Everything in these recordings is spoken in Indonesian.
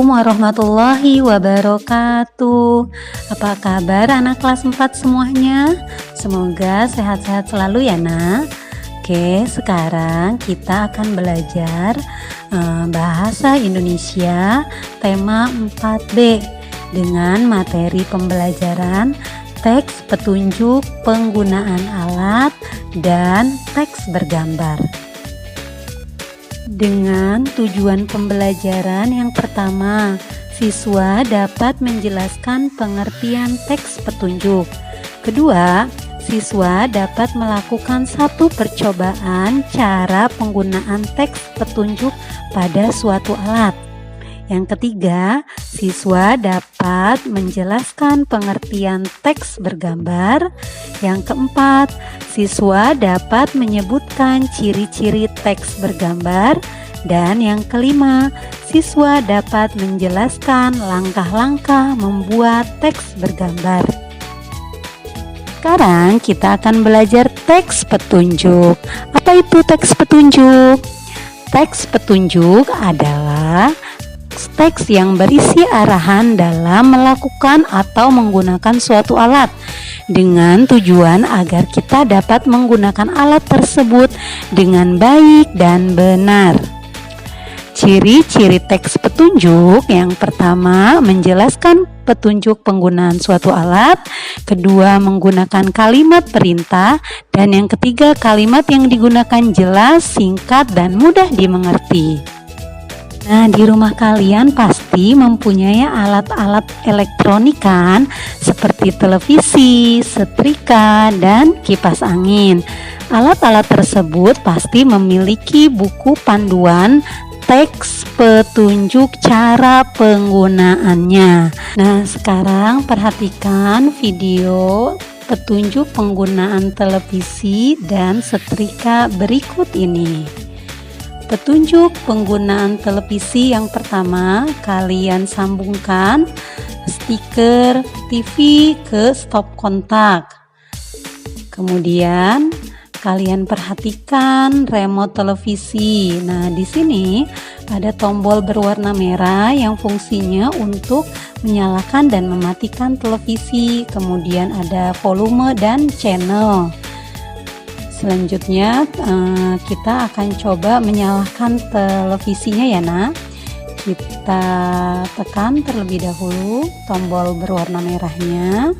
Assalamualaikum warahmatullahi wabarakatuh. Apa kabar anak kelas 4 semuanya? Semoga sehat-sehat selalu ya nak. Oke, sekarang kita akan belajar bahasa Indonesia tema 4B dengan materi pembelajaran teks petunjuk penggunaan alat dan teks bergambar. Dengan tujuan pembelajaran yang pertama, siswa dapat menjelaskan pengertian teks petunjuk. Kedua, siswa dapat melakukan satu percobaan cara penggunaan teks petunjuk pada suatu alat. Yang ketiga, siswa dapat menjelaskan pengertian teks bergambar. Yang keempat, siswa dapat menyebutkan ciri-ciri teks bergambar. Dan yang kelima, siswa dapat menjelaskan langkah-langkah membuat teks bergambar. Sekarang kita akan belajar teks petunjuk. Apa itu teks petunjuk? Teks petunjuk adalah teks yang berisi arahan dalam melakukan atau menggunakan suatu alat dengan tujuan agar kita dapat menggunakan alat tersebut dengan baik dan benar. Ciri-ciri teks petunjuk yang pertama menjelaskan petunjuk penggunaan suatu alat, kedua menggunakan kalimat perintah, dan yang ketiga kalimat yang digunakan jelas, singkat, dan mudah dimengerti. Nah, di rumah kalian pasti mempunyai alat-alat elektronik kan, seperti televisi, setrika, dan kipas angin. Alat-alat tersebut pasti memiliki buku panduan teks petunjuk cara penggunaannya. Nah, sekarang perhatikan video petunjuk penggunaan televisi dan setrika berikut ini. Petunjuk penggunaan televisi yang pertama, kalian sambungkan stiker TV ke stop kontak. Kemudian kalian perhatikan remote televisi. Nah, di sini ada tombol berwarna merah yang fungsinya untuk menyalakan dan mematikan televisi. Kemudian ada volume dan channel. Selanjutnya kita akan coba menyalakan televisinya ya nak. Kita tekan terlebih dahulu tombol berwarna merahnya.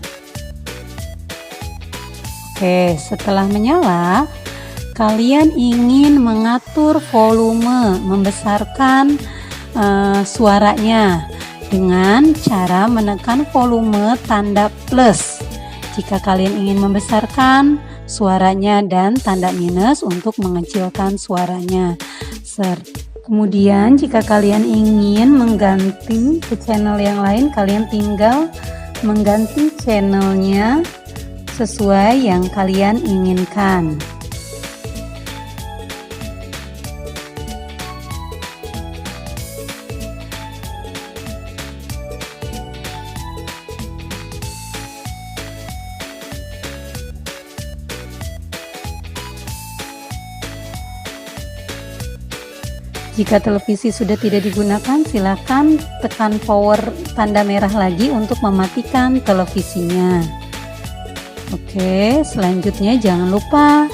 Oke, setelah menyala, kalian ingin mengatur volume, membesarkan suaranya dengan cara menekan volume tanda plus jika kalian ingin membesarkan suaranya dan tanda minus untuk mengecilkan suaranya. Kemudian jika kalian ingin mengganti ke channel yang lain, kalian tinggal mengganti channelnya sesuai yang kalian inginkan. Jika televisi sudah tidak digunakan, silakan tekan power tanda merah lagi untuk mematikan televisinya. Oke, selanjutnya jangan lupa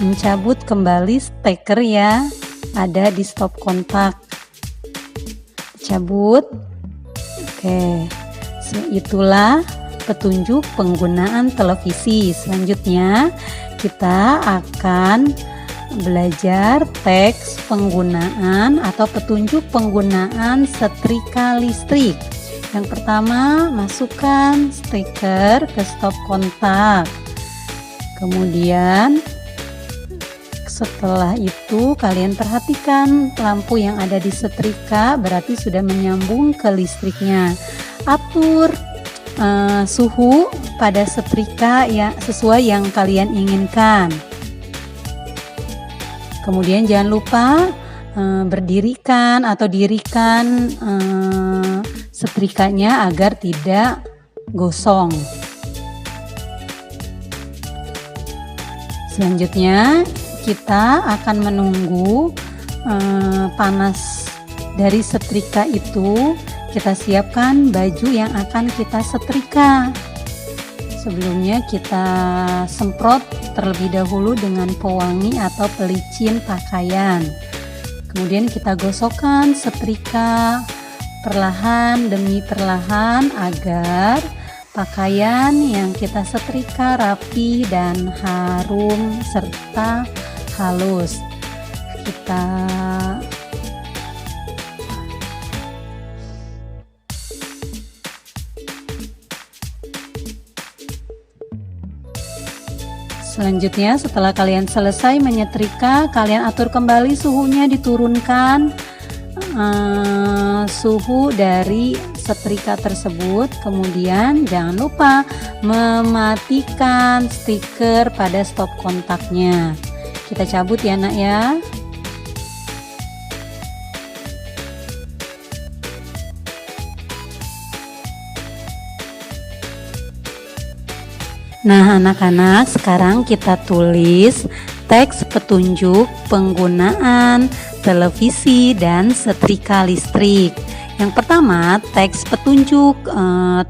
mencabut kembali steker ya, ada di stop kontak. Cabut. Oke, itulah petunjuk penggunaan televisi. Selanjutnya kita akan belajar teks penggunaan atau petunjuk penggunaan setrika listrik. Yang pertama, masukkan stiker ke stop kontak. Kemudian setelah itu kalian perhatikan lampu yang ada di setrika, berarti sudah menyambung ke listriknya. Atur suhu pada setrika ya sesuai yang kalian inginkan. Kemudian jangan lupa berdirikan atau dirikan setrikanya agar tidak gosong. Selanjutnya kita akan menunggu panas dari setrika itu Kita siapkan baju yang akan kita setrika. Sebelumnya kita semprot terlebih dahulu dengan pewangi atau pelicin pakaian. Kemudian kita gosokkan setrika perlahan demi perlahan agar pakaian yang kita setrika rapi dan harum serta halus. Selanjutnya, setelah kalian selesai menyetrika, kalian atur kembali suhunya, diturunkan suhu dari setrika tersebut. Kemudian jangan lupa mematikan stiker pada stop kontaknya. Kita cabut ya nak ya. Nah anak-anak, sekarang kita tulis teks petunjuk penggunaan televisi dan setrika listrik. Yang pertama, teks petunjuk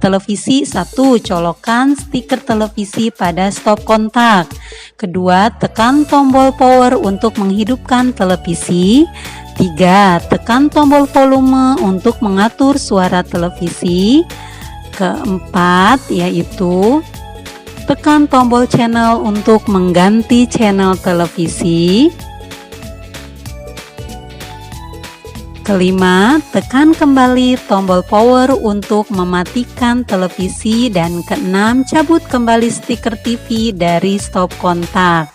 televisi. 1. Colokan stiker televisi pada stop kontak. Kedua, tekan tombol power untuk menghidupkan televisi. 3. Tekan tombol volume untuk mengatur suara televisi. Keempat, yaitu tekan tombol channel untuk mengganti channel televisi. Kelima, tekan kembali tombol power untuk mematikan televisi. Dan keenam, cabut kembali stiker TV dari stop kontak.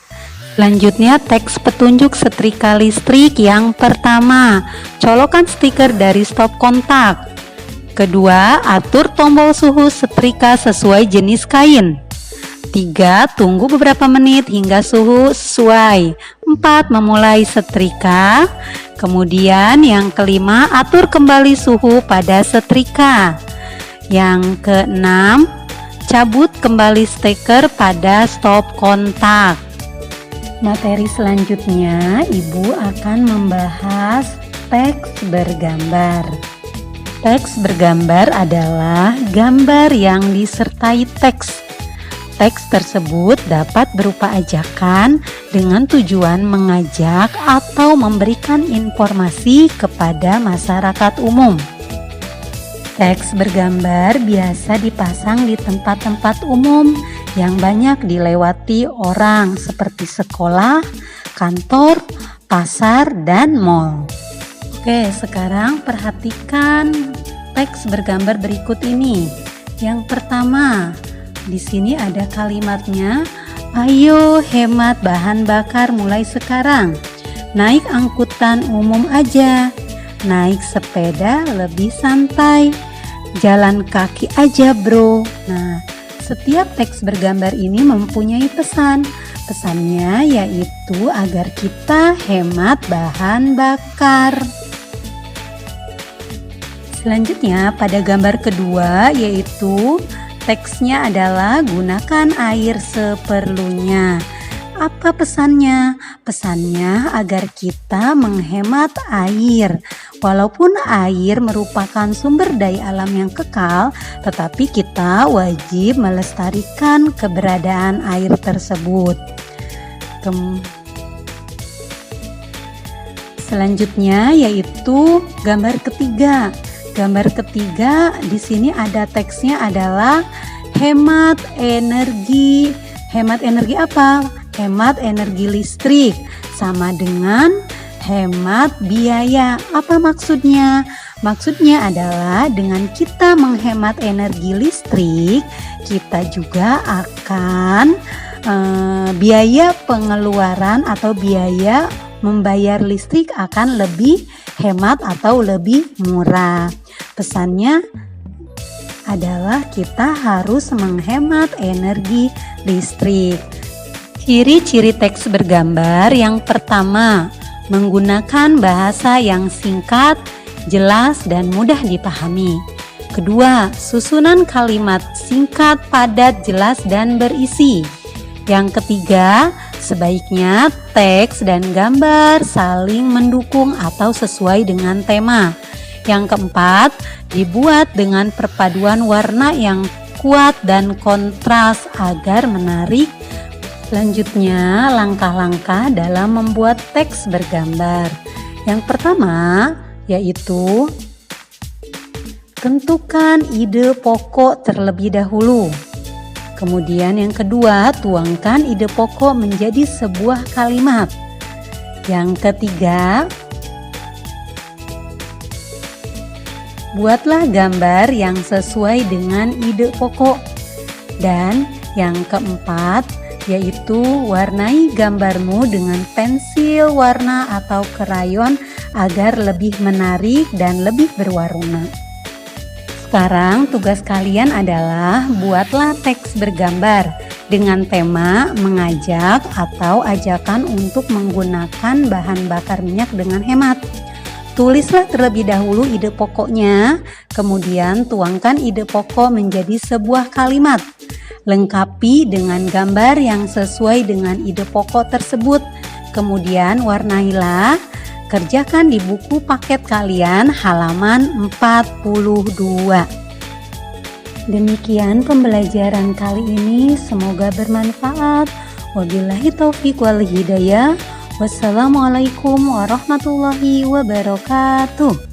Selanjutnya, teks petunjuk setrika listrik. Yang pertama, colokan stiker dari stop kontak. Kedua, atur tombol suhu setrika sesuai jenis kain. 3. Tunggu beberapa menit hingga suhu sesuai. 4. Memulai setrika. Kemudian yang kelima, atur kembali suhu pada setrika. Yang keenam, cabut kembali stiker pada stop kontak. Materi selanjutnya, Ibu akan membahas teks bergambar. Teks bergambar adalah gambar yang disertai teks. Teks tersebut dapat berupa ajakan dengan tujuan mengajak atau memberikan informasi kepada masyarakat umum. Teks bergambar biasa dipasang di tempat-tempat umum yang banyak dilewati orang seperti sekolah, kantor, pasar, dan mal. Oke, sekarang perhatikan teks bergambar berikut ini. Yang pertama, di sini ada kalimatnya, ayo hemat bahan bakar mulai sekarang. Naik angkutan umum aja, naik sepeda lebih santai, jalan kaki aja bro. Nah, setiap teks bergambar ini mempunyai pesan. Pesannya yaitu agar kita hemat bahan bakar. Selanjutnya pada gambar kedua, yaitu teksnya adalah gunakan air seperlunya. Apa pesannya? Pesannya agar kita menghemat air. Walaupun air merupakan sumber daya alam yang kekal, tetapi kita wajib melestarikan keberadaan air tersebut. Selanjutnya yaitu gambar ketiga. Gambar ketiga di sini ada teksnya adalah hemat energi. Hemat energi apa? Hemat energi listrik sama dengan hemat biaya. Apa maksudnya? Maksudnya adalah dengan kita menghemat energi listrik, kita juga akan biaya pengeluaran atau biaya membayar listrik akan lebih hemat atau lebih murah. Pesannya adalah kita harus menghemat energi listrik. Ciri-ciri teks bergambar yang pertama, menggunakan bahasa yang singkat, jelas, dan mudah dipahami. Kedua, susunan kalimat singkat, padat, jelas, dan berisi. Yang ketiga, sebaiknya teks dan gambar saling mendukung atau sesuai dengan tema. Yang keempat, dibuat dengan perpaduan warna yang kuat dan kontras agar menarik. Selanjutnya, langkah-langkah dalam membuat teks bergambar. Yang pertama, yaitu tentukan ide pokok terlebih dahulu. Kemudian yang kedua, tuangkan ide pokok menjadi sebuah kalimat. Yang ketiga, buatlah gambar yang sesuai dengan ide pokok. Dan yang keempat, yaitu warnai gambarmu dengan pensil warna atau krayon agar lebih menarik dan lebih berwarna. Sekarang tugas kalian adalah buatlah teks bergambar dengan tema mengajak atau ajakan untuk menggunakan bahan bakar minyak dengan hemat. Tulislah terlebih dahulu ide pokoknya, kemudian tuangkan ide pokok menjadi sebuah kalimat. Lengkapi dengan gambar yang sesuai dengan ide pokok tersebut. Kemudian warnailah. Kerjakan di buku paket kalian halaman 42. Demikian pembelajaran kali ini, semoga bermanfaat. Wabillahi taufiq wal hidayah. Wassalamualaikum warahmatullahi wabarakatuh.